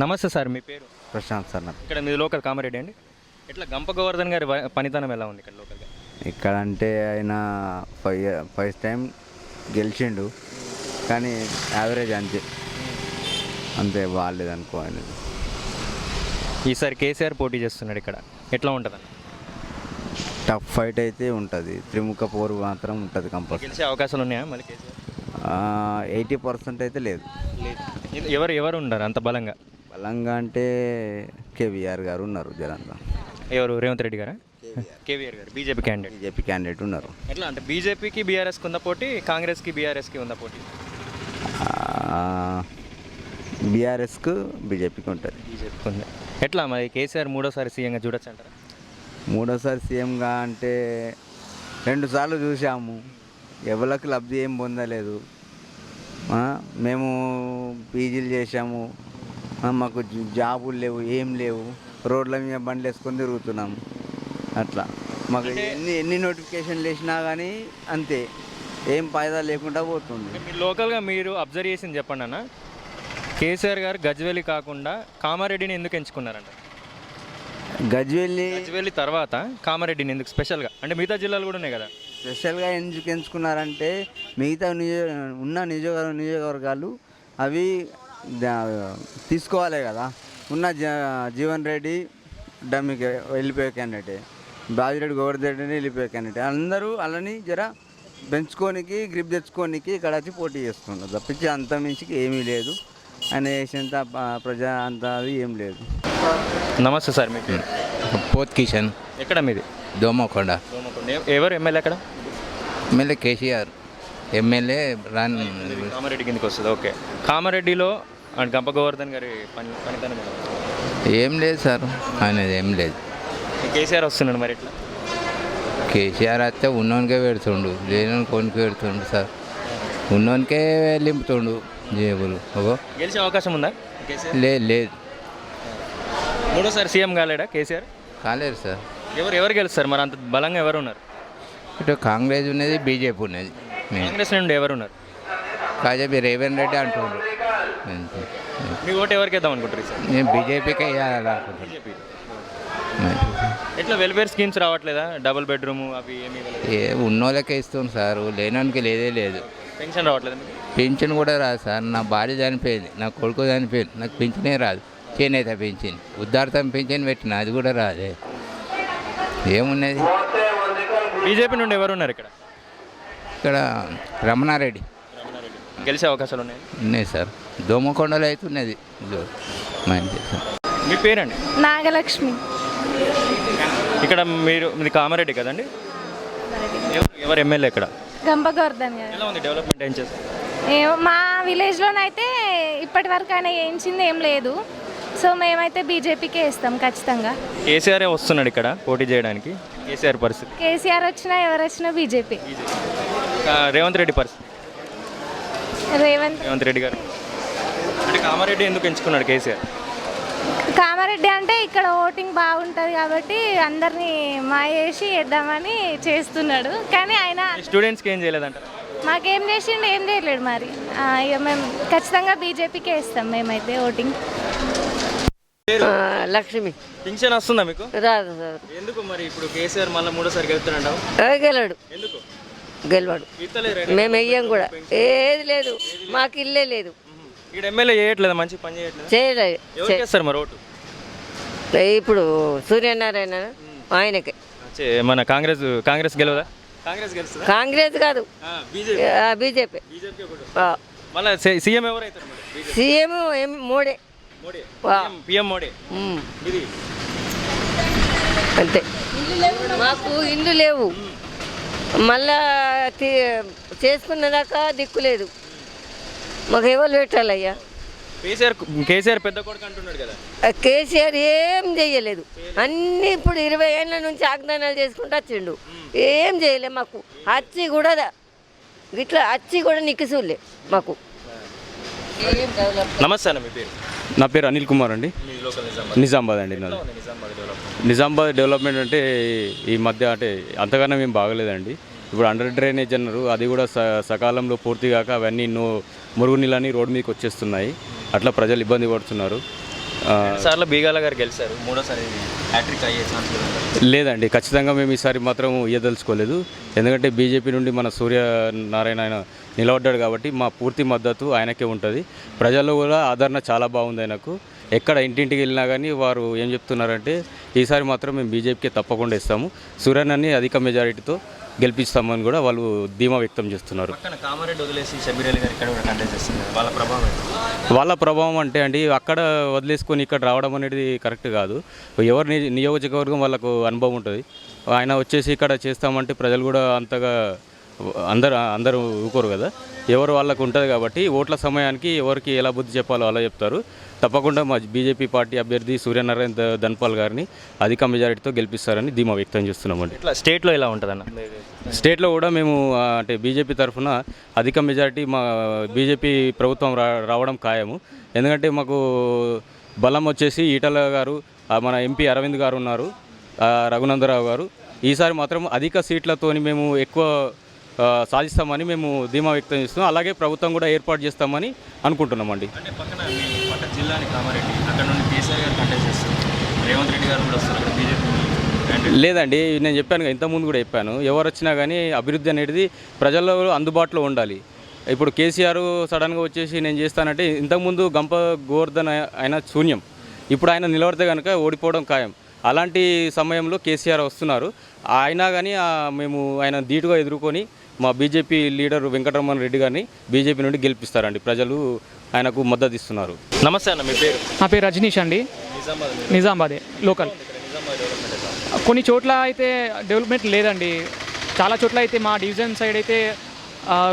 నమస్తే సార్, మీ పేరు? ప్రశాంత్ సార్ నాకు. ఇక్కడ మీది లోకల్ కామారెడ్డి అండి. ఇట్లా గంప గోవర్ధన్ గారి పనితనం ఎలా ఉంది ఇక్కడ లోకల్గా? ఇక్కడ అంటే ఆయన ఫస్ట్ టైం గెలిచిండు, కానీ యావరేజ్ అంతే అంతే బాగాలేదు అనుకో. ఆయన ఈసారి కేసీఆర్ పోటీ చేస్తున్నాడు ఇక్కడ, ఎట్లా ఉంటుంది అన్న? టఫ్ ఫైట్ అయితే ఉంటుంది, త్రిముఖ పోరు మాత్రం ఉంటుంది కంపల్సరీ. గెలిచే అవకాశాలు ఉన్నాయా మళ్ళీ కేసీఆర్? 80% అయితే లేదు. ఎవరు ఉన్నారు అంత బలంగా? బలంగా అంటే కేవీఆర్ గారు ఉన్నారు జనంతా. ఎవరు? రేవంత్ రెడ్డి గారా? కేవీఆర్ గారు బీజేపీ క్యాండిడేట్ ఉన్నారు. ఎట్లా అంటే బీజేపీకి బీఆర్ఎస్కి ఉందా పోటీ, కాంగ్రెస్కి బీఆర్ఎస్కి ఉందా పోటీ? బీఆర్ఎస్కు బీజేపీకి ఉంటుంది. బీజేపీకి ఉంది. ఎట్లా మరి కేసీఆర్ మూడోసారి సీఎంగా చూడొచ్చు అంటారా? మూడోసారి సీఎంగా అంటే 2 సార్లు చూసాము, ఎవరికి లబ్ధి ఏం పొందలేదు. మేము పీజీలు చేసాము, మాకు జాబులు లేవు, ఏం లేవు, రోడ్ల మీద బండ్లు వేసుకొని తిరుగుతున్నాము. అట్లా మాకు ఎన్ని నోటిఫికేషన్లు వేసినా కానీ అంతే, ఏం ఫాయిదా లేకుండా పోతుంది. మీరు లోకల్గా మీరు అబ్జర్వ్ చేసింది చెప్పండి అన్న. కేసీఆర్ గారు గజ్వేలి కాకుండా కామారెడ్డిని ఎందుకు ఎంచుకున్నారంట? గజ్వేలి తర్వాత కామారెడ్డిని ఎందుకు స్పెషల్గా? అంటే మిగతా జిల్లాలు కూడా ఉన్నాయి కదా. స్పెషల్గా ఎందుకు ఎంచుకున్నారంటే మిగతా నియోజకవర్గాలు అవి తీసుకోవాలి కదా. ఉన్న జీవన్ రెడ్డి డమ్మికి వెళ్ళిపోయే క్యాండిడేటే, బాజిరెడ్డి గోవర్ధన్ వెళ్ళిపోయే క్యాండిడేట్, అందరూ అలాని జర పెంచుకోనికి గ్రిప్ తెచ్చుకోనికి ఇక్కడ వచ్చి పోటీ చేస్తున్నారు తప్పించి అంత మించికి ఏమీ లేదు. ఆయన చేసేంత ప్రజా అంత అది ఏం లేదు. నమస్తే సార్, మీ పేరు? పోత్ కిషన్. ఎక్కడ మీది? దోమకొండ. ఎవరు ఎమ్మెల్యే అక్కడ? ఎమ్మెల్యే కేసీఆర్. ఎమ్మెల్యే రాన్ కామారెడ్డి కిందకి వస్తుంది. ఓకే, కామారెడ్డిలో గంప గోవర్ధన్ గారి పనితనం ఎలా ఉంది? ఏం లేదు సార్, అనేది ఏం లేదు. కేసీఆర్ వస్తున్నాడు మరి ఎట్లా? కేసీఆర్ వస్తే ఉన్నోనికే పెడుతుండు, లేని కొనికి పెడుతుండు సార్. ఉన్నోనికే లింపుతుండు జేబులు. గెలిచే అవకాశం ఉందా కేసీఆర్? లేదు. మూడోసారి సీఎం కాలేడా కేసీఆర్? కాలేదు సార్. ఎవరు గెలుస్తారు మరి? అంత బలంగా ఎవరు ఉన్నారు? ఇటు కాంగ్రెస్ ఉన్నది, బీజేపీ ఉన్నది. కాంగ్రెస్ నుండి ఎవరు ఉన్నారు? కాజేపీ రేవంత్ రెడ్డి అంటుండ్రు. మీ ఓటు ఎవరికి వేద్దాం అనుకుంటారు సార్? నేను బీజేపీకే వేయాలనుకుంటున్నాను. ఎట్లా వెల్ఫేర్ స్కీమ్స్ రావట్లేదా? డబుల్ బెడ్రూమ్ అవి ఏమి ఉన్నోళ్ళకే ఇస్తుంది సార్, లేనానికి లేదే లేదు. పెన్షన్ రావట్లేదు? పింఛన్ కూడా రాదు సార్. నా భార్య చనిపోయింది, నా కొడుకు చనిపోయింది, నాకు పింఛనే రాదు. చేనేత పింఛన్, ఉద్దార్థం పింఛన్ పెట్టిన, అది కూడా రాదే. ఏమున్నది? బీజేపీ నుండి ఎవరు ఉన్నారు ఇక్కడ? ఇక్కడ రమణారెడ్డి. గెలిచే అవకాశాలు ఉన్నాయి సార్. దోమకొండలో అయితే ఉన్నది మంచి సార్. మీ పేరండి? నాగలక్ష్మి. ఇక్కడ మీది కామారెడ్డి కదండి? ఎవరు ఎమ్మెల్యే ఇక్కడ? గంప గోవర్ధన్ గారు. ఎలా ఉంది డెవలప్మెంట్? ఏం చేస్తారు? మా విలేజ్లోనైతే ఇప్పటి వరకు ఆయన వేయించింది ఏం లేదు. సో మేమైతే బీజేపీకే ఇస్తాం ఖచ్చితంగా. కేసీఆర్ వస్తున్నాడు ఇక్కడ పోటీ చేయడానికి. కేసీఆర్ పరిస్థితి? కేసీఆర్ వచ్చినా ఎవరు వచ్చినా బీజేపీ. రేవంత్ రెడ్డి పరిస్థితి? రేవంత్ రెడ్డి గారు అంటే కామారెడ్డి ఎందుకు ఎంచుకున్నాడు కేసీఆర్? కామారెడ్డి అంటే ఇక్కడ ఓటింగ్ బాగుంటుంది కాబట్టి అందరినీ మాయేసి వేద్దామని చేస్తున్నాడు. కానీ ఆయన స్టూడెంట్స్కి ఏం చేయలేదంటారు? మాకేం చేసిండు? ఏం చేయలేడు. మరి ఇక మేము ఖచ్చితంగా బీజేపీకే ఇస్తాం మేమైతే ఓటింగ్. లక్ష్మి. పింఛన్ వస్తుందా మీకు? రాదు సార్. ఎందుకు మరి ఇప్పుడు కేసీఆర్ మళ్ళీ మూడోసారి గెలుస్తున్నాడు? గెలడు. ఎందుకు గెలవాడు? మేము వెయ్యం కూడా, ఏది లేదు, మాకు ఇల్లే లేదు. ఇక్కడ ఎమ్మెల్యే చేయట్లేదు, మంచి పని చేయట్లేదు. చేయలేదు. ఎవరికి వేస్తారు మరి ఓటు? ఇప్పుడు సూర్యనారాయణ ఆయనకే. మన కాంగ్రెస్ గెలవదా? కాంగ్రెస్ కాదు, బీజేపీ. మళ్ళీ సీఎం ఎవరైతారు? సీఎం మోడీ. పిఎం మోడీ. అంతే. మాకు ఇల్లు లేవు, మళ్ళా చేసుకున్నదాకా దిక్కు లేదు. మాకు ఎవరు పెట్టాలయ్యా? కేసీఆర్ పెద్ద కొడుకు అంటున్నాడు కదా. కేసీఆర్ ఏం చెయ్యలేదు. అన్నీ ఇప్పుడు 20 ఏళ్ళ నుంచి వాగ్దానాలు చేసుకుంటూ వచ్చిండు, ఏం చేయలే మాకు. అచ్చి కూడా ఇట్లా అచ్చి కూడా నిక్కిసూలే మాకు. నమస్తే అన్న, మీ పేరు? నా పేరు అనిల్ కుమార్ అండి, నిజామాబాద్ అండి. నిజామాబాద్ డెవలప్మెంట్ అంటే ఈ మధ్య అంటే అంతగానో ఏం బాగలేదండి. ఇప్పుడు అండర్ డ్రైనేజ్ అన్నారు, అది కూడా సకాలంలో పూర్తి కాక అవన్నీ మురుగు నీళ్ళని రోడ్డు మీదకి వచ్చేస్తున్నాయి. అట్లా ప్రజలు ఇబ్బంది పడుతున్నారు. సార్లు బీగాల గారు గెలిచారు, మూడోసారి హ్యాట్రిక్ అయ్యే ఛాన్స్ లేదు. లేదండి, ఖచ్చితంగా మేము ఈసారి మాత్రం ఇయ్యదలుచుకోలేదు. ఎందుకంటే బీజేపీ నుండి మన సూర్యనారాయణ ఆయన నిలబడ్డాడు కాబట్టి మా పూర్తి మద్దతు ఆయనకే ఉంటుంది. ప్రజల్లో కూడా ఆదరణ చాలా బాగుంది ఆయనకు. ఎక్కడ ఇంటింటికి వెళ్ళినా కానీ వారు ఏం చెప్తున్నారంటే ఈసారి మాత్రం మేము బీజేపీకే తప్పకుండా ఇస్తాము, సూర్యనాన్ని అధిక మెజారిటీతో గెలిపిస్తామని కూడా వాళ్ళు ధీమా వ్యక్తం చేస్తున్నారు. పక్కన కామారెడ్డి వదిలేసి షబీర్ అలీ గారు ఇక్కడ కూడా కంటెస్ట్ చేస్తున్నారు. వాళ్ళ ప్రభావం వాళ్ళ ప్రభావం అంటే అండి అక్కడ వదిలేసుకొని ఇక్కడ రావడం అనేది కరెక్ట్ కాదు. ఎవరి నియోజకవర్గం వాళ్ళకు అనుభవం ఉంటుంది. ఆయన వచ్చేసి ఇక్కడ చేస్తామంటే ప్రజలు కూడా అంతగా అందరూ ఊరుకోరు కదా. ఎవరు వాళ్ళకు ఉంటుంది కాబట్టి ఓట్ల సమయానికి ఎవరికి ఎలా బుద్ధి చెప్పాలో అలా చెప్తారు. తప్పకుండా మా బీజేపీ పార్టీ అభ్యర్థి సూర్యనారాయణ ధన్పాల్ గారిని అధిక మెజారిటీతో గెలిపిస్తారని ధీమా వ్యక్తం చేస్తున్నామండి. ఇట్లా స్టేట్లో ఎలా ఉంటుందన్న? స్టేట్లో కూడా మేము అంటే బీజేపీ తరఫున అధిక మెజారిటీ మా బీజేపీ ప్రభుత్వం రావడం ఖాయము. ఎందుకంటే మాకు బలం వచ్చేసి ఈటల గారు, మన ఎంపీ అరవింద్ గారు ఉన్నారు, రఘునందరావు గారు. ఈసారి మాత్రం అధిక సీట్లతోని మేము ఎక్కువ సాధిస్తామని మేము ధీమా వ్యక్తం చేస్తున్నాం. అలాగే ప్రభుత్వం కూడా ఏర్పాటు చేస్తామని అనుకుంటున్నామండి. అంటే పక్కన జిల్లాని కామారెడ్డి, అక్కడ నుండి కేసీఆర్ గారు కంటెస్ట్ చేస్తారు, రేవంత్ రెడ్డి గారు కూడా వస్తారు అక్కడ బీజేపీ. లేదండి, నేను చెప్పాను, ఇంతకుముందు కూడా చెప్పాను, ఎవరు వచ్చినా కానీ అభివృద్ధి అనేది ప్రజల్లో అందుబాటులో ఉండాలి. ఇప్పుడు కేసీఆర్ సడన్గా వచ్చేసి నేను చేస్తానంటే ఇంతకుముందు గంప గోవర్ధన్ ఆయన శూన్యం, ఇప్పుడు ఆయన నిలబడితే కనుక ఓడిపోవడం ఖాయం. అలాంటి సమయంలో కేసీఆర్ వస్తున్నారు. అయినా కానీ మేము ఆయన ధీటుగా ఎదుర్కొని మా బీజేపీ లీడర్ వెంకటరమణ రెడ్డి గారిని బీజేపీ నుండి గెలిపిస్తారండి. ప్రజలు ఆయనకు మద్దతు ఇస్తున్నారు. నమస్తే అన్న, మీ పేరు? నా పేరు రజనీష్ అండి, నిజామాబాదే లోకల్. కొన్ని చోట్ల అయితే డెవలప్మెంట్ లేదండి. చాలా చోట్ల అయితే మా డివిజన్ సైడ్ అయితే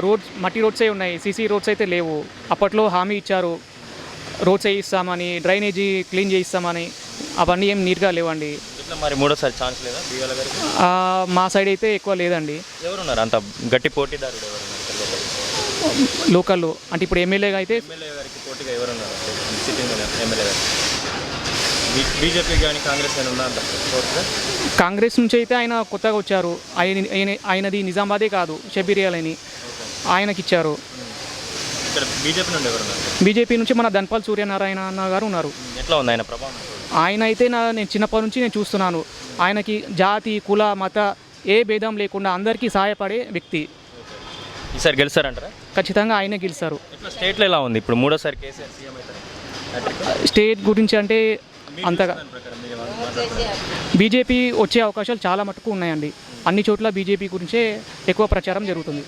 రోడ్స్ మట్టి రోడ్సే ఉన్నాయి, సీసీ రోడ్స్ అయితే లేవు. అప్పట్లో హామీ ఇచ్చారు రోడ్స్ వేయిస్తామని, డ్రైనేజీ క్లీన్ చేయిస్తామని, అవన్నీ ఏం నీట్గా లేవండి. ఇట్లా మరి మూడోసారి ఛాన్స్ లేదా బీగాల గారికి? మా సైడ్ అయితే ఎక్కువ లేదండి. ఎవరున్నారు అంత గట్టి పోటీదారుడు? ఎవరున్నారు లోకల్లో అంటే ఇప్పుడు ఎమ్మెల్యేగా అయితే ఎమ్మెల్యే గారికి పోటీగా ఎవరున్నారు సిట్టింగ్ ఎమ్మెల్యే గారు? బీజేపీ కానీ కాంగ్రెస్ కానీ ఉందా అంత పోటీగా? కాంగ్రెస్ నుంచి అయితే ఆయన కొత్తగా వచ్చారు. ఆయనది నిజామాబాదే కాదు, షబీర్ అలీని ఆయనకిచ్చారు. ఇక్కడ బీజేపీ నుండి ఎవరున్నారు? బీజేపీ నుంచి మన ధన్పాల్ సూర్యనారాయణ అన్న గారు ఉన్నారు. ఎట్లా ఉంది ఆయన ప్రభావం? ఆయన అయితే నేను చిన్నప్పటి నుంచి నేను చూస్తున్నాను. ఆయనకి జాతి, కుల, మత ఏ భేదం లేకుండా అందరికీ సహాయపడే వ్యక్తి. ఈసారి గెలుస్తారంటారా? ఖచ్చితంగా ఆయనే గెలుస్తారు. ఇట్లా స్టేట్లో ఎలా ఉంది ఇప్పుడు మూడోసారి కేసీఆర్ సీఎం అవుతారు? స్టేట్ గురించి అంటే అంతగా బీజేపీ వచ్చే అవకాశాలు చాలా మటుకు ఉన్నాయండి. అన్ని చోట్ల బీజేపీ గురించే ఎక్కువ ప్రచారం జరుగుతుంది.